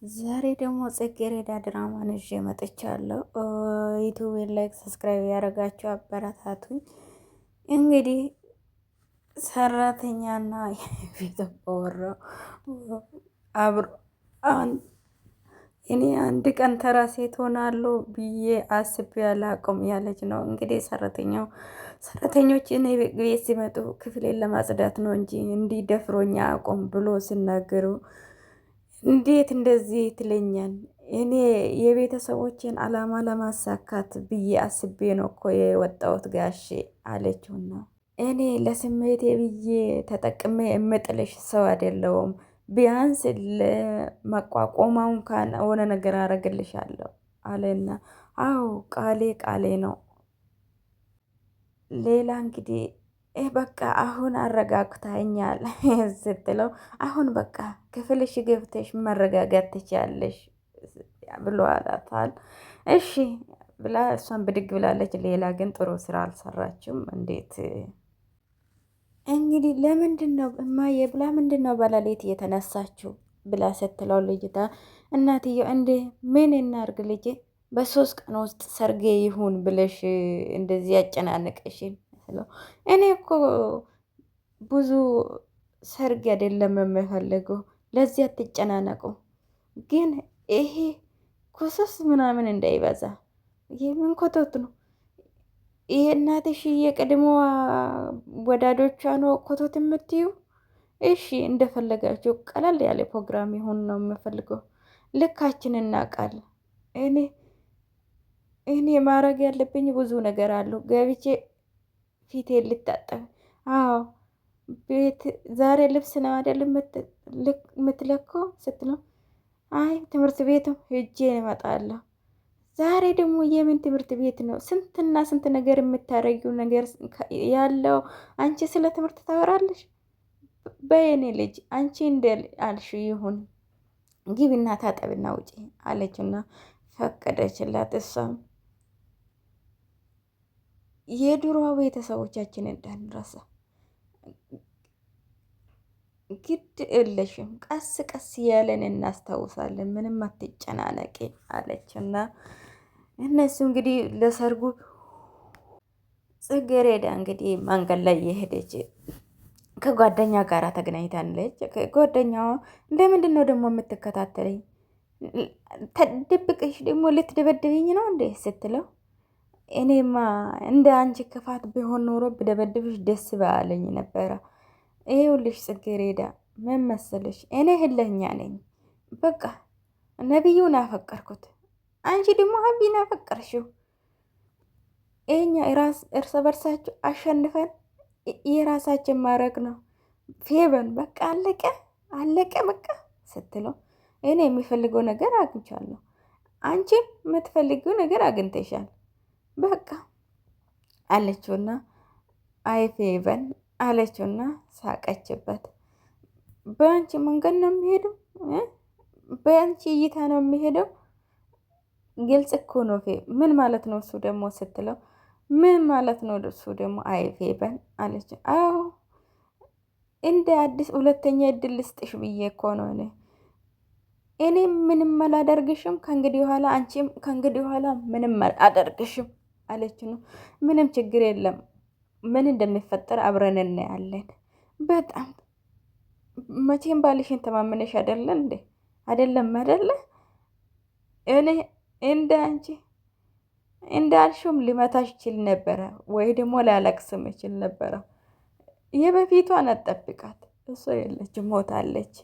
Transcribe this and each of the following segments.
ዛሬ ደግሞ ጽጌረዳ ድራማን ይዤ መጥቻለሁ። ዩቲዩብን ላይክ ሰብስክራይብ ያደረጋችሁ አበረታቱኝ። እንግዲህ ሰራተኛና የቤት አባወራ አብሮ እኔ አንድ ቀን ተራ ሴት ሆናለሁ ብዬ አስቤ አላቅም ያለች ነው። እንግዲህ ሰራተኞች እኔ ቤት ሲመጡ ክፍሌን ለማጽዳት ነው እንጂ እንዲህ ደፍሮኛ አቁም ብሎ ሲናገሩ እንዴት እንደዚህ ትለኛል? እኔ የቤተሰቦችን አላማ ለማሳካት ብዬ አስቤ ነው እኮ የወጣሁት ጋሼ አለችውና እኔ ለስሜቴ ብዬ ተጠቅሜ የምጥልሽ ሰው አይደለሁም። ቢያንስ ለመቋቋም እንኳን ሆነ ነገር አረግልሻለሁ አለና አዎ ቃሌ ቃሌ ነው። ሌላ እንግዲህ በቃ አሁን አረጋግታኛል ስትለው አሁን በቃ ክፍልሽ ገብተሽ መረጋጋት ትችያለሽ ብሎ አላታል። እሺ ብላ እሷን ብድግ ብላለች። ሌላ ግን ጥሩ ስራ አልሰራችም። እንዴት እንግዲህ ለምንድን ነው እማዬ ብላ ምንድን ነው በሌሊት የተነሳችው ብላ ስትለው ልጅታ እናትየው እንዴ ምን እናርግ ልጄ በሶስት ቀን ውስጥ ሰርጌ ይሁን ብለሽ እንደዚህ ያጨናነቀሽን ስለው እኔ እኮ ብዙ ሰርግ አይደለም የምፈልገው ለዚህ አትጨናነቁ፣ ግን ይሄ ኩስስ ምናምን እንዳይበዛ። ይሄ ምን ኮተት ነው? ይሄ እናትሽ የቀድሞ ወዳዶቿ ነው ኮተት የምትዩ? እሺ እንደፈለጋችሁ ቀለል ያለ ፕሮግራም ይሁን ነው የምፈልገው። ልካችን እናውቃለን። እኔ ማድረግ ያለብኝ ብዙ ነገር አለው። ገብቼ ፊቴ ልታጠብ። አዎ ቤት ዛሬ ልብስ ነው አይደል የምትለካው ስትለው አይ ትምህርት ቤትም ሄጄ እመጣለሁ። ዛሬ ደግሞ የምን ትምህርት ቤት ነው? ስንትና ስንት ነገር የምታረጊው ነገር ያለው አንቺ ስለ ትምህርት ታወራለሽ? በየኔ ልጅ አንቺ እንደ አልሽ ይሁን ግቢና ታጠብና ውጪ አለችና ፈቀደችላት። እሷም የድሮ ቤተሰቦቻችን እንዳንረሳ ግድ የለሽም፣ ቀስ ቀስ ያለን እናስታውሳለን፣ ምንም አትጨናነቂ አለችና እነሱ እንግዲህ ለሰርጉ ጽጌረዳ እንግዲህ መንገድ ላይ የሄደች ከጓደኛ ጋር ተገናኝታለች። ጓደኛዋ ለምንድን ነው ደግሞ የምትከታተለኝ? ተደብቅሽ ደግሞ ልትደበድብኝ ነው እንዴ ስትለው እኔማ እንደ አንቺ ክፋት ቢሆን ኖሮ ብደበድብሽ ደስ ባለኝ ነበረ። ይኸውልሽ ጽጌረዳ ምን መሰለሽ፣ እኔ ህለኛ ነኝ። በቃ ነቢዩን አፈቀርኩት፣ አንቺ ደግሞ ሀቢን አፈቀርሽው። ይሄኛ እርስ በርሳችሁ አሸንፈን የራሳችን ማድረግ ነው። ፌበን በቃ አለቀ አለቀ በቃ ስትለው እኔ የሚፈልገው ነገር አግኝቻለሁ፣ አንቺም የምትፈልጊው ነገር አግኝተሻል በቃ አለችውና አይ ፌበን አለችውና ሳቀችበት። በአንቺ መንገድ ነው የሚሄደው፣ በአንቺ እይታ ነው የሚሄደው። ግልጽ እኮ ነው ምን ማለት ነው እሱ ደግሞ ስትለው ምን ማለት ነው እሱ ደግሞ? አይ ፌበን አለች። አዎ እንደ አዲስ ሁለተኛ እድል ልስጥሽ ብዬ እኮ ነው እኔ ምንም አላደርግሽም ከእንግዲህ በኋላ፣ አንቺም ከእንግዲህ በኋላ ምንም አላደርግሽም አለች። ነው ምንም ችግር የለም፣ ምን እንደሚፈጠር አብረን እናያለን። በጣም መቼም ባልሽን ተማምነሽ አይደለ እንዴ? አይደለም አይደለ? እኔ እንደ አንቺ እንዳልሽውም ሊመታሽ ይችል ነበረ ወይ ደግሞ ሊያለቅስም ይችል ነበረ። የበፊቷን አጠብቃት፣ እሷ የለችም ሞታለች።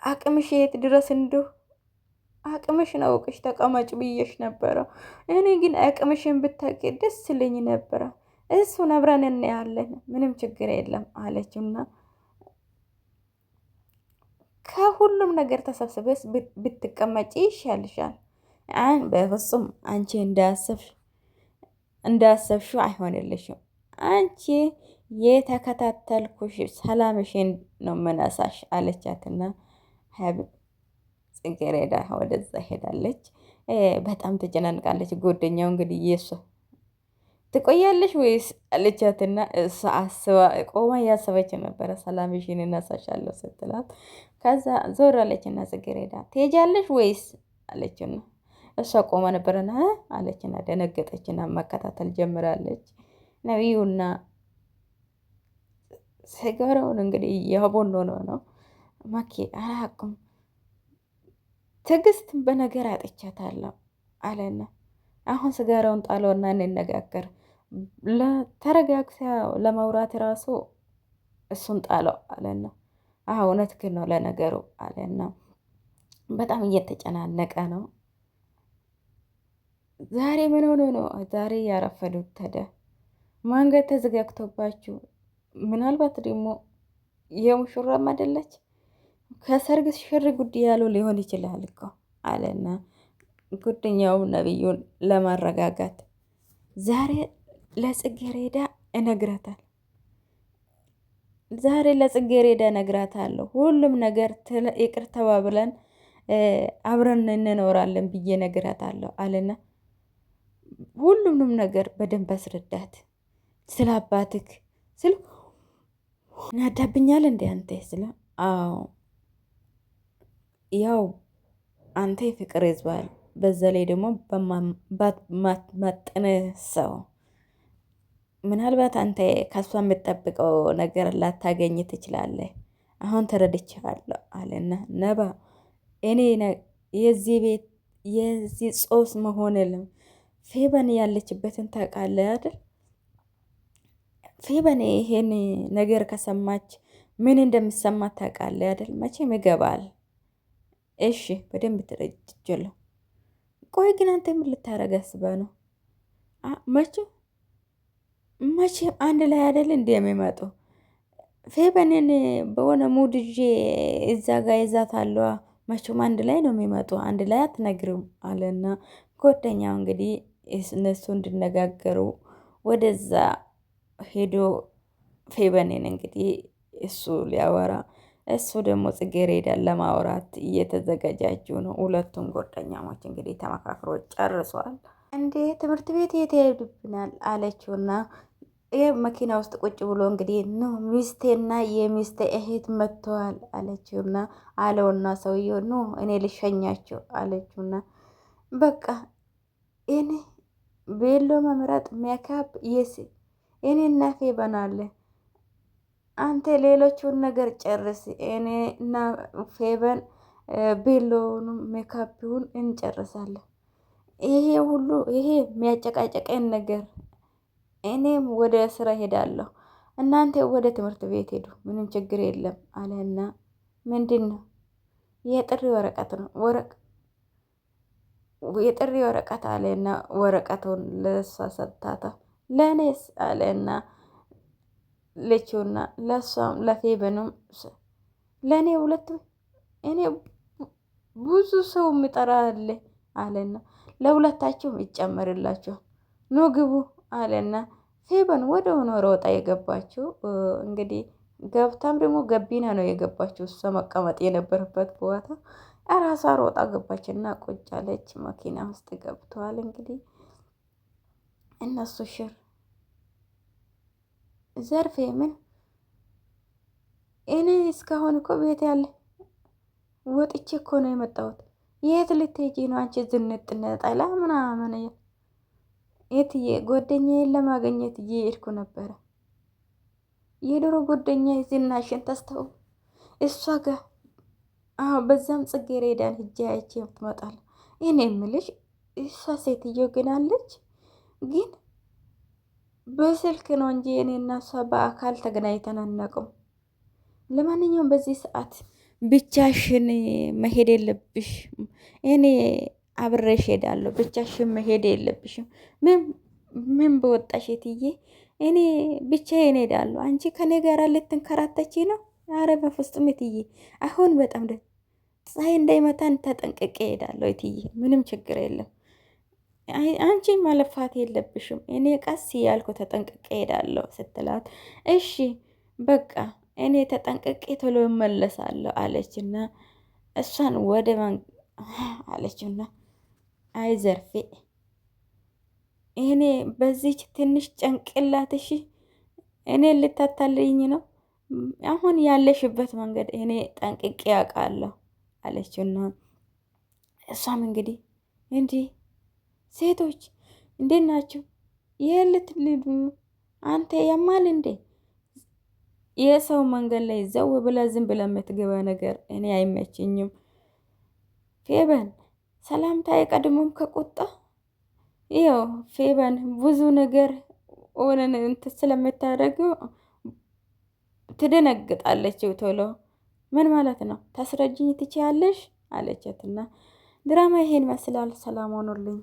አቅምሽ የት ድረስ እንደው አቅምሽን አውቅሽ ተቀመጭ ብዬሽ ነበረ። እኔ ግን አቅምሽን ብታውቂ ደስ ልኝ ነበረ። እሱን አብረን እናያለን፣ ምንም ችግር የለም አለችውና ከሁሉም ነገር ተሰብስበስ ብትቀመጪ ይሻልሻል። በፍጹም አንቺ እንዳሰብሽው አይሆንልሽም። አንቺ የተከታተልኩሽ ሰላምሽን ነው መነሳሽ አለቻትና ጽጌረዳ ወደዛ ሄዳለች። በጣም ትጨናንቃለች። ጓደኛው እንግዲህ ትቆያለሽ ወይስ አለቻትና እሷ አስባ ቆማ እያሰበች ነበረ። ሰላምሽን እነሳሻለሁ ስትላት ከዛ ዞር አለችና ጽጌረዳ ትሄጃለሽ ወይስ አለችና እሷ ቆማ ነበረና አለችና ደነገጠችና መከታተል ጀምራለች። ነቢዩና ሲጋራውን እንግዲህ እያቦኖ ነው ማኪ አላቁም ትዕግስት በነገር አጥቻታለሁ አለና አሁን ስጋራውን ጣለውና እንነጋገር ተረጋግታ ለማውራት ራሱ እሱን ጣለው አለና እውነትህን ነው ለነገሩ አለና በጣም እየተጨናነቀ ነው። ዛሬ ምን ሆኖ ነው ዛሬ ያረፈዱት? ታዲያ መንገድ ተዘጋግቶባችሁ ምናልባት ደግሞ የሙሽራም አይደለች ከሰርግ ሽር ጉድ ያሉ ሊሆን ይችላል እኮ አለና ጉደኛውም ነቢዩን ለማረጋጋት ዛሬ ለጽጌሬዳ እነግራታል ዛሬ ለጽጌሬዳ እነግራታለሁ ሁሉም ነገር ይቅር ተባብለን አብረን እንኖራለን ብዬ እነግራታለሁ አለና ሁሉንም ነገር በደንብ አስረዳት። ስለ አባትክ ስለ ናዳብኛል እንዴ አንተ ስለ አዎ ያው አንተ የፍቅር ይዝባል በዛ ላይ ደግሞ በማትመጥን ሰው ምናልባት አንተ ከሷ የምትጠብቀው ነገር ላታገኝ ትችላለህ። አሁን ተረድቻለሁ አለና ነባ እኔ የዚህ ቤት የዚህ ጾስ መሆንልም ፌበን ያለችበትን ታውቃለህ አይደል? ፌበን ይሄን ነገር ከሰማች ምን እንደሚሰማት ታውቃለህ አይደል? መቼም ይገባል። እሺ በደንብ ተረድቻለሁ። ቆይ ግን አንተ ምን ልታረግ አስበህ ነው? መቼም አንድ ላይ አይደል እንደ የሚመጡ ፌበንን በሆነ ሙድ ይዤ እዛ ጋር ይዛታለሁ። መቼም አንድ ላይ ነው የሚመጡ፣ አንድ ላይ አትነግርም አለና ጓደኛው እንግዲህ እነሱ እንዲነጋገሩ ወደዛ ሄዶ ፌበንን እንግዲህ እሱ ሊያወራ እሱ ደግሞ ጽጌረዳን ለማውራት እየተዘገጃጁ ነው። ሁለቱም ጓደኛሞች እንግዲህ ተመካክሮ ጨርሷል። እንዴ ትምህርት ቤት የት ሄዱብናል አለችውና ይህ መኪና ውስጥ ቁጭ ብሎ እንግዲህ ኖ ሚስቴና የሚስቴ እህት መጥተዋል አለችውና አለውና ሰውየው ኖ እኔ ልሸኛቸው አለችውና በቃ እኔ ቤሎ መምረጥ ሜካፕ የስ እኔና ፌበን አለ አንተ ሌሎቹን ነገር ጨርስ። እኔ እና ፌበን ቤሎውንም ሜካፕውን እንጨርሳለን። ይሄ ሁሉ ይሄ የሚያጨቃጨቀን ነገር እኔም ወደ ስራ ሄዳለሁ፣ እናንተ ወደ ትምህርት ቤት ሄዱ፣ ምንም ችግር የለም አለና ምንድን ነው የጥሪ ወረቀት ነው የጥሪ ወረቀት አለና ወረቀቱን ለሷ ሰጥታታ ለእኔስ አለና ልችውና ለሷም ለፌበንም ለእኔ ሁለቱ እኔ ብዙ ሰው የሚጠራ አለ አለና ለሁለታቸውም ይጨመርላቸው ኑ ግቡ አለና ፌበን ወደ ሆኖ ሮጣ የገባችው እንግዲህ ገብታም ደግሞ ገቢና ነው የገባችው። እሷ መቀመጥ የነበረበት ቦታ እራሷ ሮጣ ገባችና ቁጭ አለች። መኪና ውስጥ ገብተዋል። እንግዲህ እነሱ ሽር ዘርፌ ምን እኔ እስካሁን እኮ ቤት ያለ ወጥቼ እኮ ነው የመጣሁት። የት ልትሄጂ ነው አንቺ? ዝንጥ ነጠላ ምናምን የትዬ ጓደኛዬን ለማገኘት እየሄድኩ ነበረ። የድሮ ጓደኛ ዝናሽን ተስተው እሷ ጋር በዛም ጽጌረዳን ሂጄ አይቼ ትመጣለህ። እኔ የምልሽ እሷ ሴትዮ ግን አለች፣ ግን በስልክ ነው እንጂ እኔና እሷ በአካል ተገናኝተን አናውቅም። ለማንኛውም በዚህ ሰዓት ብቻሽን መሄድ የለብሽ፣ እኔ አብሬሽ ሄዳለሁ። ብቻሽን መሄድ የለብሽም። ምን በወጣሽ የትዬ፣ እኔ ብቻዬን ሄዳለሁ። አንቺ ከኔ ጋር ልትንከራተቺ ነው? አረ በፍጹም የትዬ፣ አሁን በጣም ፀሐይ እንዳይመታን ተጠንቅቄ ሄዳለሁ የትዬ፣ ምንም ችግር የለም። አንቺ ማለፋት የለብሽም፣ እኔ ቀስ እያልኩ ተጠንቅቄ ሄዳለሁ ስትላት፣ እሺ በቃ እኔ ተጠንቅቄ ቶሎ እመለሳለሁ አለችና እሷን ወደ ማን አለችና አይ ዘርፌ እኔ በዚች ትንሽ ጭንቅላትሽ እኔ ልታታልኝ ነው? አሁን ያለሽበት መንገድ እኔ ጠንቅቄ ያውቃለሁ አለችውና እሷም እንግዲህ እንዲህ ሴቶች እንዴት ናቸው? ይህ ልትልዱ አንተ ያማል እንዴ? የሰው መንገድ ላይ ዘው ብላ ዝም ብላ የምትገባ ነገር እኔ አይመችኝም። ፌበን ሰላምታ አይቀድሙም ከቁጣ። ይኸው ፌበን ብዙ ነገር ሆነን እንትን ስለምታደርገው ትደነግጣለች ቶሎ። ምን ማለት ነው? ታስረጅኝ ትችያለሽ አለቻትና ድራማ ይሄን መስላል። ሰላም ሆኖልኝ